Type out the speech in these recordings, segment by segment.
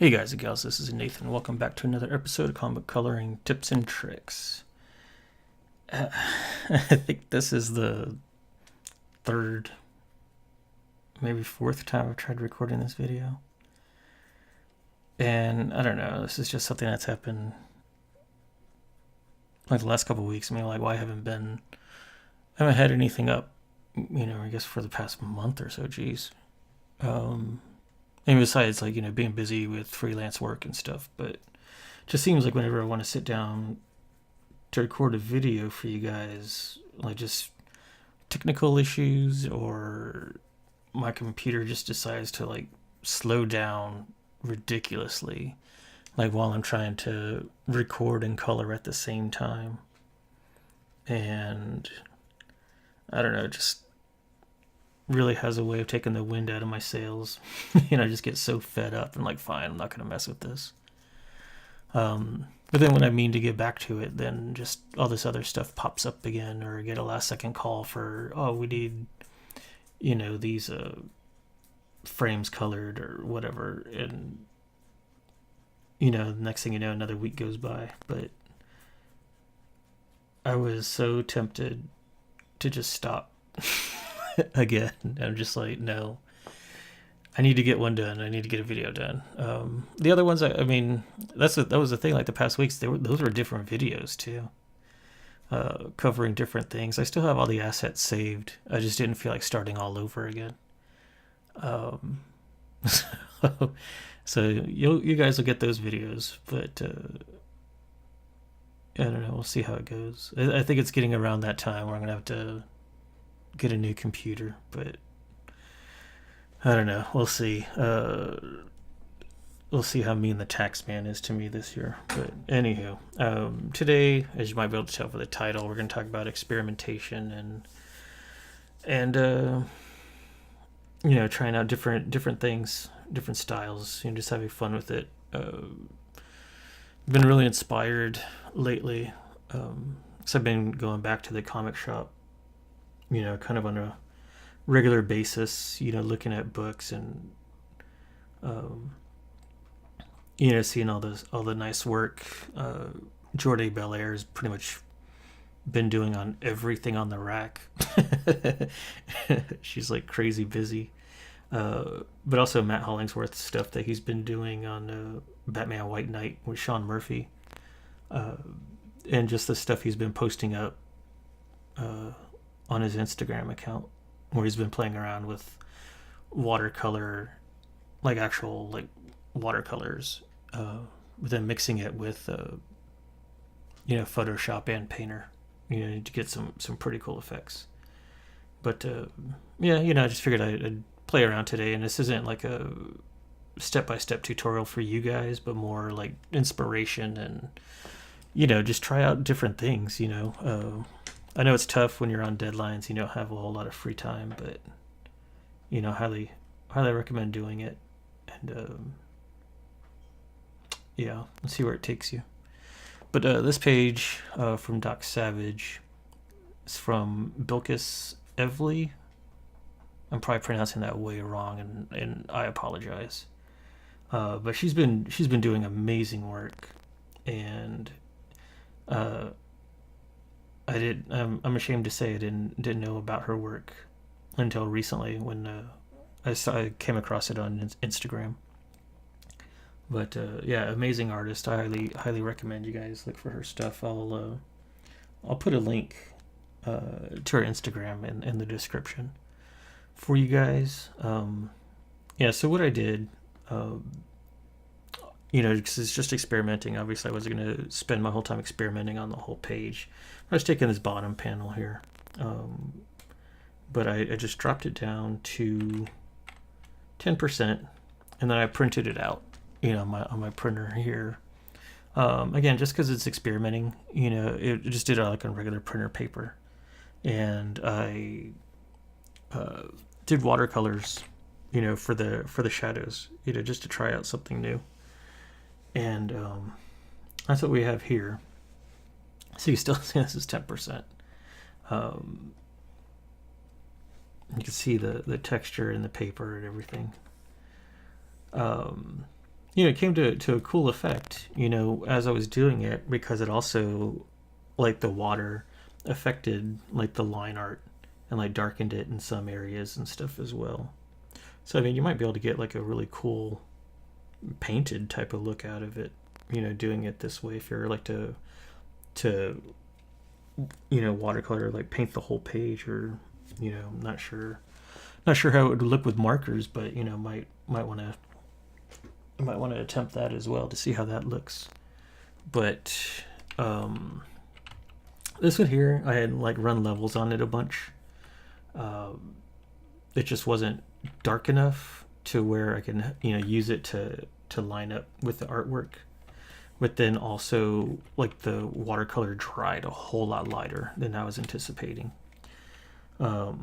Hey guys and gals, this is Nathan. Welcome back to another episode of Comic Coloring Tips and Tricks. I think this is the third, maybe fourth time I've tried recording this video. And I don't know, this is just something that's happened like the last couple of weeks. I mean, like, why I haven't had anything up, I guess for the past month or so, geez. And besides, like, being busy with freelance work and stuff, but it just seems like whenever I want to sit down to record a video for you guys, like, just technical issues or my computer just decides to, like, slow down ridiculously, like, while I'm trying to record and color at the same time. And I don't know, just really has a way of taking the wind out of my sails. I just get so fed up and like, fine, I'm not going to mess with this. But then when I mean to get back to it, then just all this other stuff pops up again, or I get a last second call for, oh, we need, these frames colored or whatever. And, the next thing you know, another week goes by. But I was so tempted to just stop again. I'm just like, no, I need to get one done. I need to get a video done. The other ones, I mean, that was the thing. Like the past weeks, those were different videos too, covering different things. I still have all the assets saved. I just didn't feel like starting all over again. So you guys will get those videos, but I don't know. We'll see how it goes. I think it's getting around that time where I'm gonna have to get a new computer, but I don't know. We'll see. We'll see how mean the tax man is to me this year. But anywho, today, as you might be able to tell from the title, we're going to talk about experimentation and trying out different things, different styles, just having fun with it. Been really inspired lately, because I've been going back to the comic shop, kind of on a regular basis, looking at books and, seeing all the nice work Jordi Belair's pretty much been doing on everything on the rack. She's like crazy busy. But also Matt Hollingsworth's stuff that he's been doing on Batman White Knight with Sean Murphy. And just the stuff he's been posting up on his Instagram account, where he's been playing around with watercolor, like actual like watercolors, but then mixing it with Photoshop and Painter, to get some pretty cool effects. But I just figured I'd play around today, and this isn't like a step-by-step tutorial for you guys, but more like inspiration and just try out different things. I know it's tough when you're on deadlines, you don't have a whole lot of free time, but highly recommend doing it. And let's see where it takes you. But this page from Doc Savage is from Bilkis Evely. I'm probably pronouncing that way wrong, and I apologize. But she's been doing amazing work, and I'm ashamed to say I didn't know about her work until recently when I came across it on Instagram. But amazing artist. I highly recommend you guys look for her stuff. I'll put a link to her Instagram in the description for you guys. So what I did, because it's just experimenting. Obviously, I wasn't going to spend my whole time experimenting on the whole page. I was taking this bottom panel here, but I just dropped it down to 10%, and then I printed it out, on my printer here. Again, just because it's experimenting, it just did it like on regular printer paper, and I did watercolors, for the shadows, just to try out something new. And that's what we have here. So you still see this is 10%. You can see the texture in the paper and everything. it came to a cool effect, as I was doing it, because it also, like, the water affected, like, the line art and, like, darkened it in some areas and stuff as well. So, I mean, you might be able to get, like, a really cool painted type of look out of it, doing it this way if you're like to watercolor, like, paint the whole page, or I'm not sure how it would look with markers, but might want to attempt that as well to see how that looks. But this one here, I had, like, run levels on it a bunch. It just wasn't dark enough to where I can use it to line up with the artwork. But then also, like, the watercolor dried a whole lot lighter than I was anticipating. But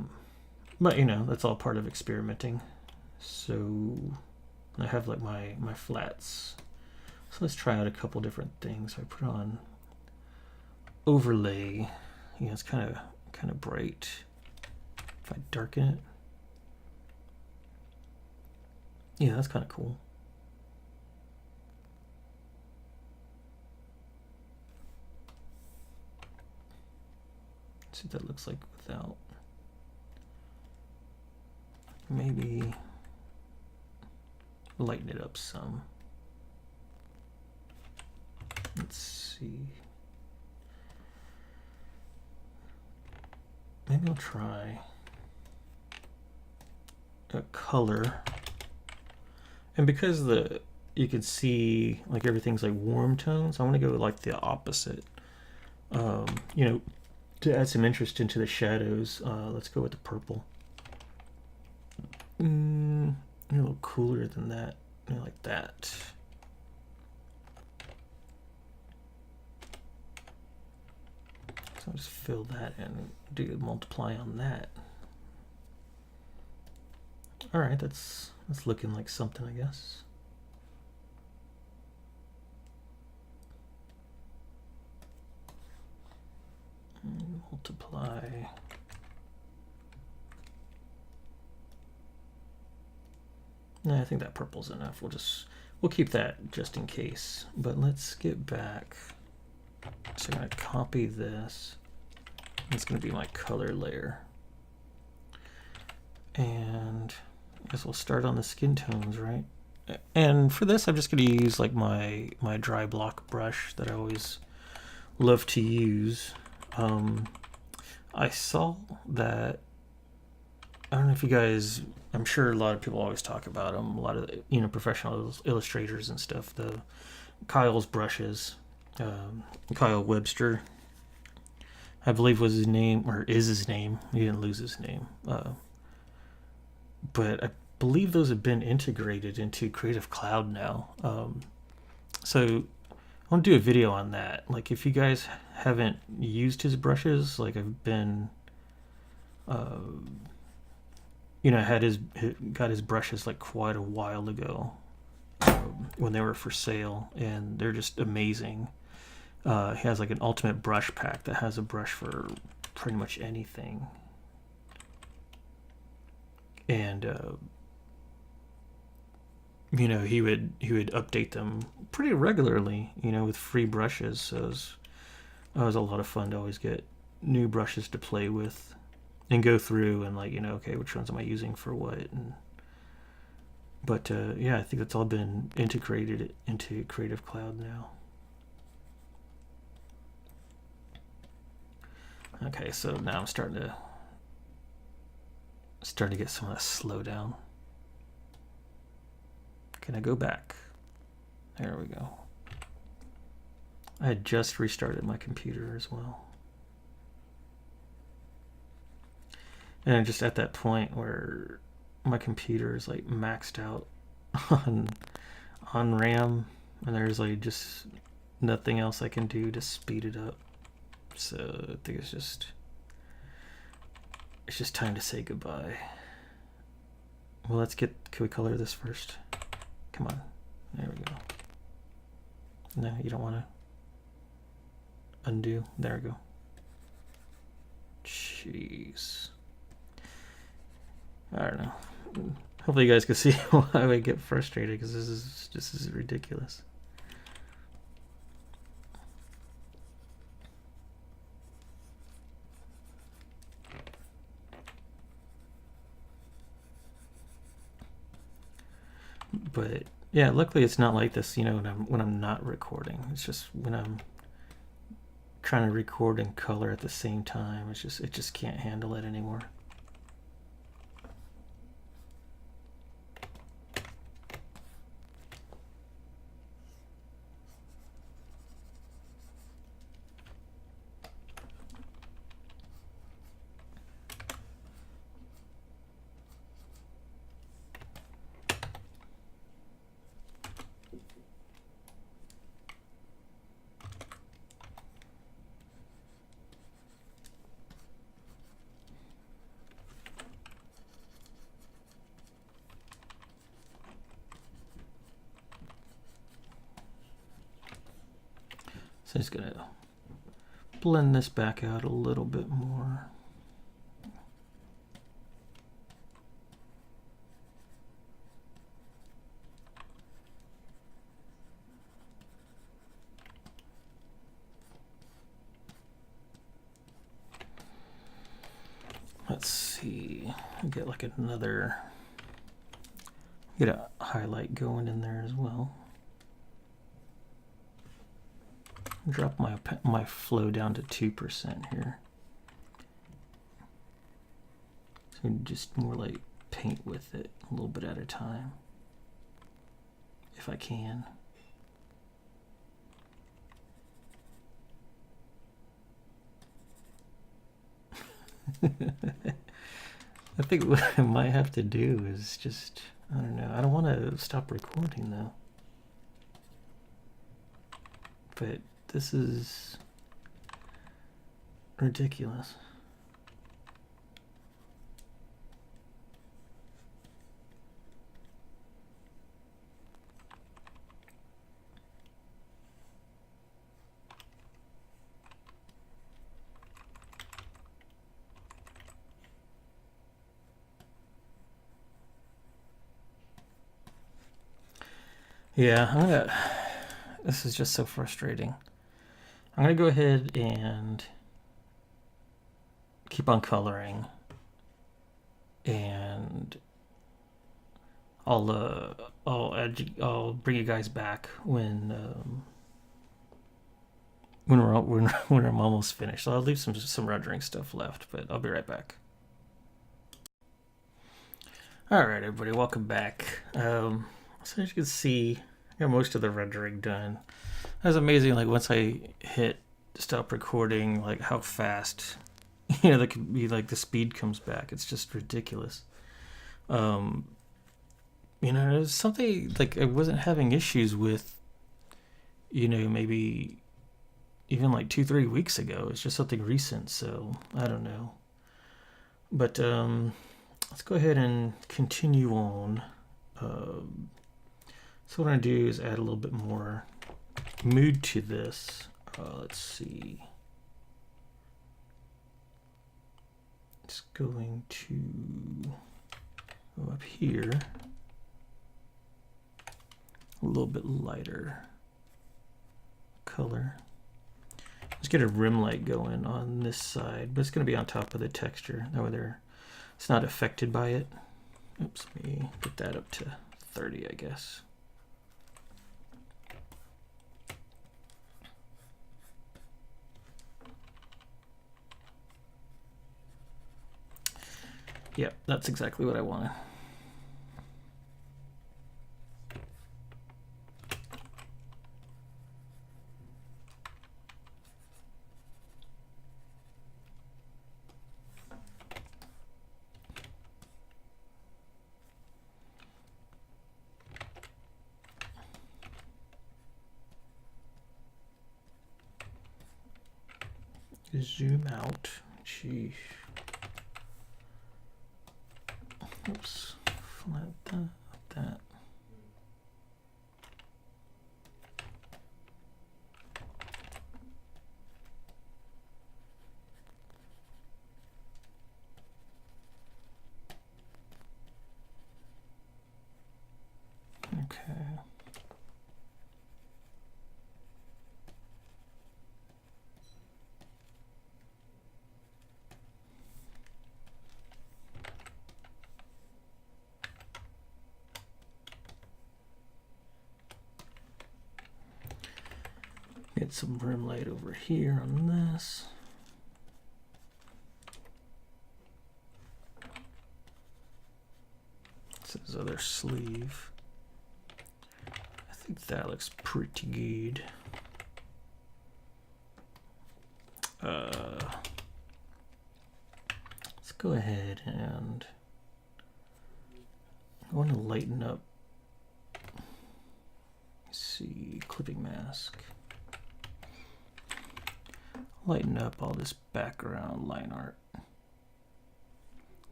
that's all part of experimenting. So I have, like, my flats. So let's try out a couple different things. I put on overlay. It's kind of bright. If I darken it, yeah, that's kind of cool. Let's see what that looks like without. Maybe lighten it up some. Let's see. Maybe I'll try a color. And because you can see, like, everything's like warm tones, I want to go like the opposite. To add some interest into the shadows, let's go with the purple. A little cooler than that, like that. So I'll just fill that in and do multiply on that. All right, that's looking like something, I guess. Multiply. I think that purple's enough. We'll keep that just in case. But let's get back. So I'm going to copy this. It's going to be my color layer. And I guess we'll start on the skin tones, right? And for this, I'm just going to use, like, my dry block brush that I always love to use. I saw that, I don't know if you guys, I'm sure a lot of people always talk about them, a lot of professional illustrators and stuff, the Kyle's brushes. Kyle Webster, I believe, was his name, or is his name. He didn't lose his name. But I believe those have been integrated into Creative Cloud now. So I want to do a video on that. Like, if you guys haven't used his brushes, like, I've been, got his brushes, like, quite a while ago, when they were for sale, and they're just amazing. He has, like, an ultimate brush pack that has a brush for pretty much anything. And he would update them pretty regularly, with free brushes. So it was a lot of fun to always get new brushes to play with and go through and, like, okay, which ones am I using for what? But yeah, I think that's all been integrated into Creative Cloud now. Okay, so now I'm starting to get some of that slowdown. Can I go back? There we go. I had just restarted my computer as well. And I'm just at that point where my computer is, like, maxed out on RAM, and there's, like, just nothing else I can do to speed it up. So I think it's just time to say goodbye. Well, can we color this first? Come on. There we go. No, you don't want to undo. There we go. Jeez. I don't know. Hopefully you guys can see why I get frustrated, because this is ridiculous. But yeah, luckily it's not like this, you know, when I'm not recording. It's just when I'm trying to record and color at the same time, it just can't handle it anymore. So I'm just gonna blend this back out a little bit more. Let's see, get like another, get a highlight going in there as well. Drop my flow down to 2% here. So just more like paint with it a little bit at a time, if I can. I think what I might have to do is just, I don't know, I don't want to stop recording though. But this is ridiculous. Yeah, this is just so frustrating. I'm gonna go ahead and keep on coloring, and I'll bring you guys back when I'm almost finished. So I'll leave some rendering stuff left, but I'll be right back. All right, everybody, welcome back. So as you can see, I got most of the rendering done. That's amazing. Like once I hit stop recording, like how fast, you know, that could be like the speed comes back. It's just ridiculous. You know, it's something like I wasn't having issues with, you know, maybe even like 2-3 weeks ago. It's just something recent, so I don't know. But let's go ahead and continue on. So what I'm gonna do is add a little bit more mood to this. Let's see. It's going to go up here. A little bit lighter color. Let's get a rim light going on this side, but it's going to be on top of the texture. That way it's not affected by it. Oops, let me get that up to 30, I guess. Yep, that's exactly what I wanted. Zoom out. Sheesh. Oops. Flat that. Get some rim light over here on this. This is his other sleeve. I think that looks pretty good. Let's go ahead and I want to lighten up. Let's see, clipping mask. Lighten up all this background line art.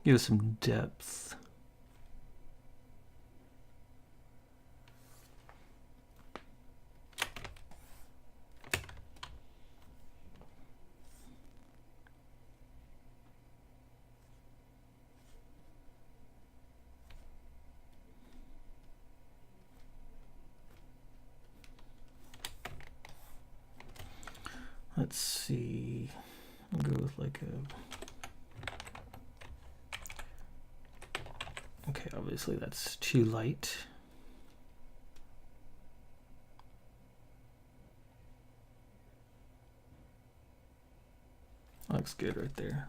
Give it some depth. Let's see, I'll go with like a, okay, obviously that's too light. Looks good right there.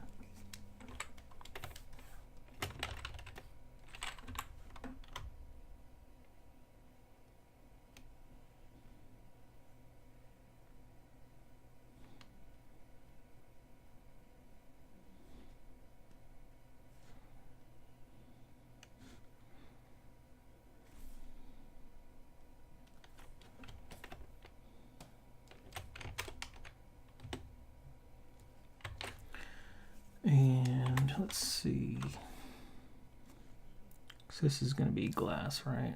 And let's see. So this is going to be glass, right?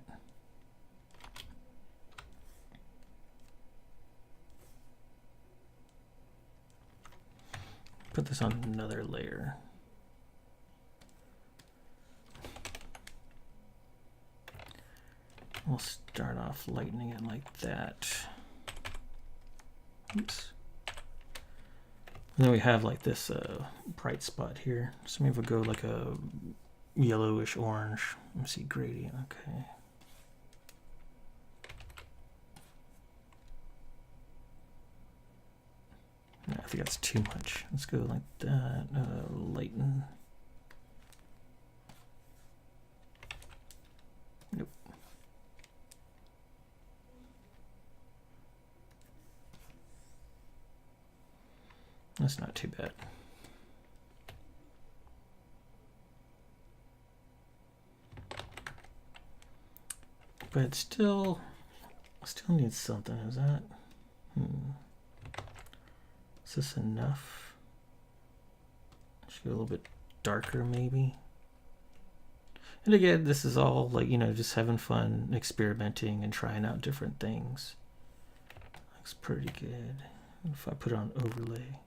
Put this on another layer. We'll start off lightening it like that. Oops. And then we have like this bright spot here. So maybe we'll go like a yellowish orange. Let me see, gradient, okay. No, I think that's too much. Let's go like that, lighten. Nope. That's not too bad. But it still needs something, is that? Is this enough? Should go a little bit darker maybe. And again, this is all like, you know, just having fun, experimenting and trying out different things. Looks pretty good. If I put it on overlay.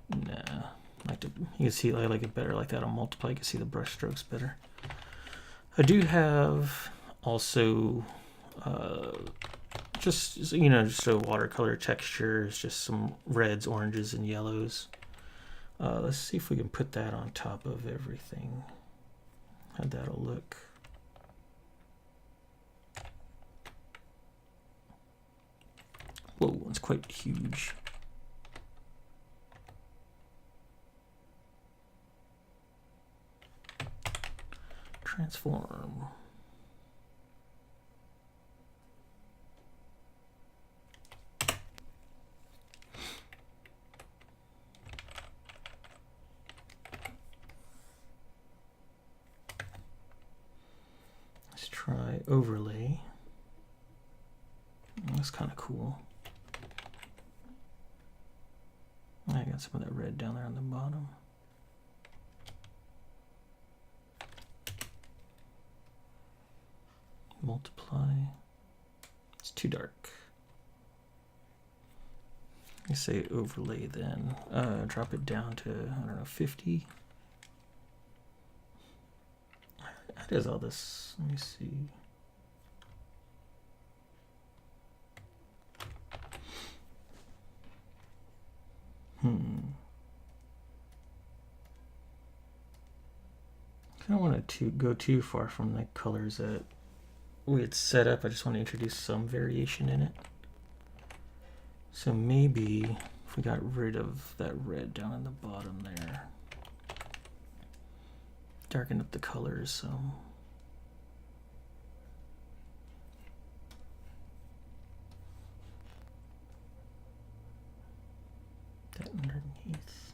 Nah, you can see I like it better like that on multiply. You can see the brush strokes better. I do have also just, you know, just a watercolor textures, just some reds, oranges, and yellows. Let's see if we can put that on top of everything. How that'll look. Whoa, it's quite huge. Transform. Let's try overlay. That's kind of cool. I got some of that red down there on the bottom. Multiply. It's too dark. I say overlay then. Drop it down to, I don't know, 50. How does all this? Let me see. I don't want to go too far from the colors that way it's set up, I just want to introduce some variation in it. So maybe if we got rid of that red down in the bottom there, darken up the colors some. That underneath.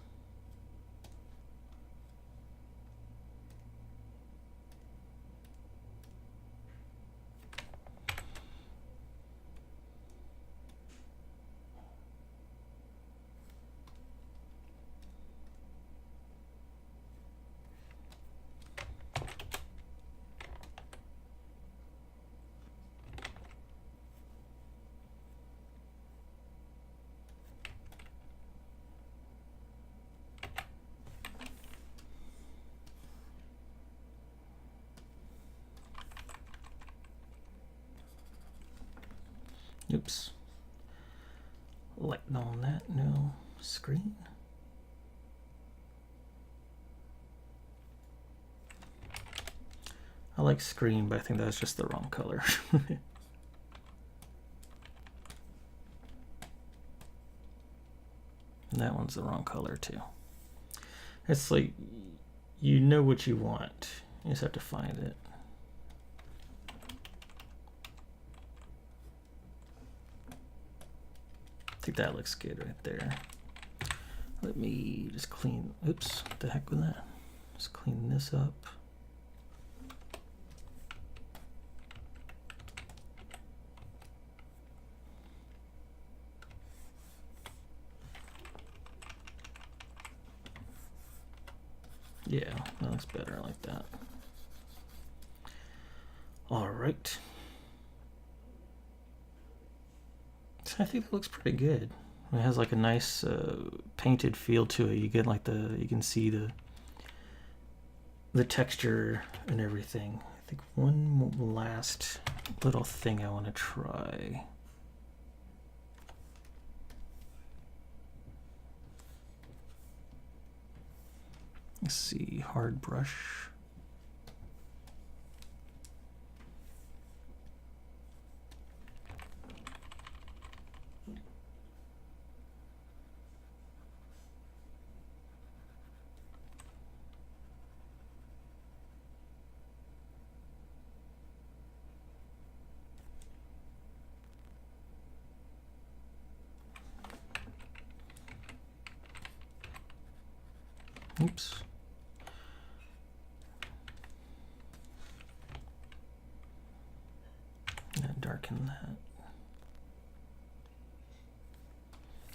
Oops. Lighten on that, no screen. I like screen, but I think that's just the wrong color. And that one's the wrong color too. It's like, you know what you want. You just have to find it. I think that looks good right there. Let me just clean, oops, what the heck with that? Just clean this up. Yeah, that looks better like that. All right. So I think it looks pretty good. It has like a nice painted feel to it. You get like you can see the texture and everything. I think one last little thing I want to try. Let's see, hard brush. Oops. Darken that.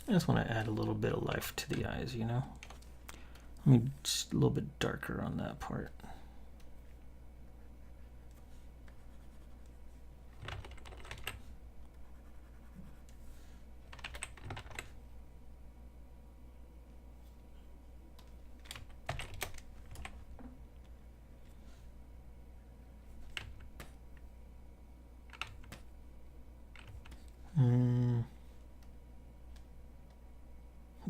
I just want to add a little bit of life to the eyes, you know? I mean, just a little bit darker on that part.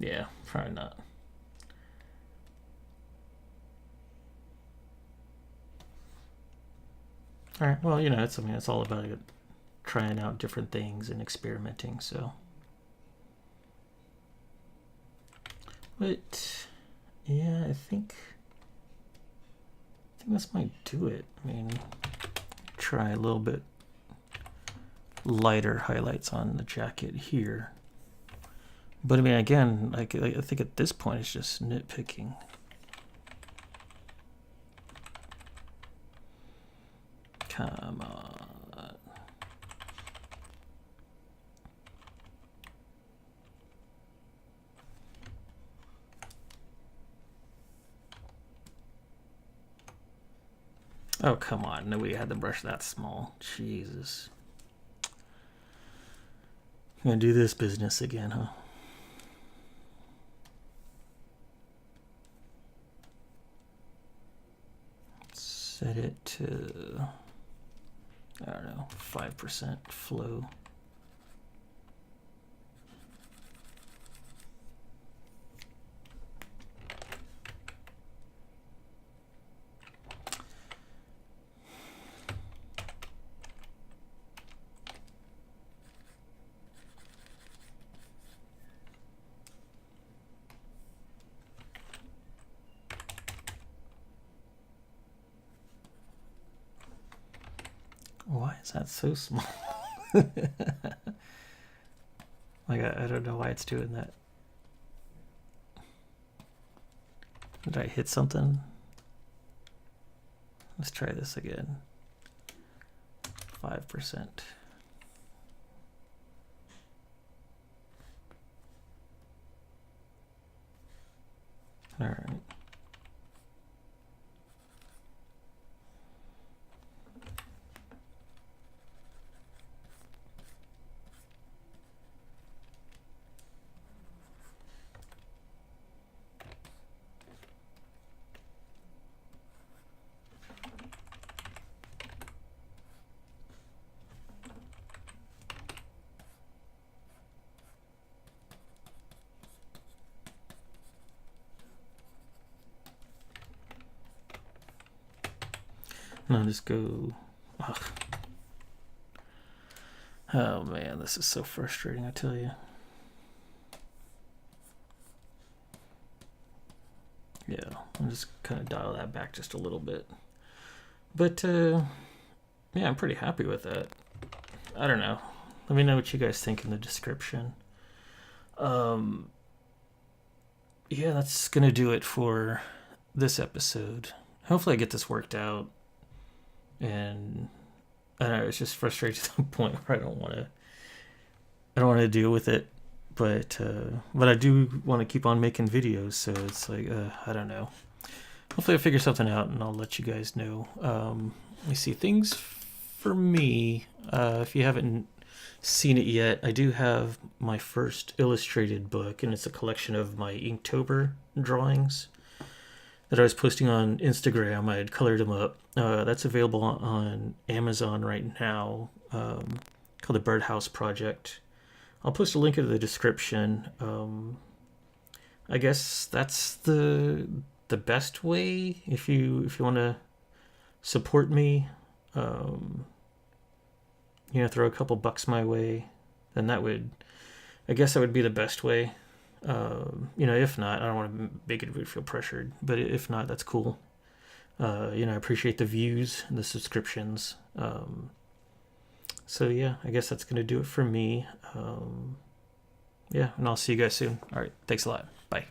Yeah, probably not. All right, well, you know, it's, I mean, it's all about trying out different things and experimenting, so. But, yeah, I think this might do it. I mean, try a little bit lighter highlights on the jacket here. But I mean, again, I think at this point it's just nitpicking. Come on. Oh, come on. Nobody had the brush that small. Jesus. I'm gonna do this business again, huh? Set it to, I don't know, 5% flow. Why is that so small? Like, I don't know why it's doing that. Did I hit something? Let's try this again. 5%. All right. I'll just go. Ugh. Oh man, this is so frustrating, I tell you. Yeah, I'll just kind of dial that back just a little bit. But yeah, I'm pretty happy with that. I don't know. Let me know what you guys think in the description. Yeah, that's gonna do it for this episode. Hopefully I get this worked out. And I don't know, it's just frustrating to the point where I don't want to deal with it. But I do want to keep on making videos, so it's like I don't know. Hopefully I figure something out, and I'll let you guys know. Let me see, things for me. If you haven't seen it yet, I do have my first illustrated book, and it's a collection of my Inktober drawings that I was posting on Instagram. I had colored them up. That's available on Amazon right now, called the Birdhouse Project. I'll post a link in the description. I guess that's the best way if you want to support me. Throw a couple bucks my way, then that would be the best way. If not, I don't want to make it feel pressured, but if not, that's cool. I appreciate the views and the subscriptions. So yeah, I guess that's gonna do it for me. Yeah, and I'll see you guys soon. All right, thanks a lot. Bye.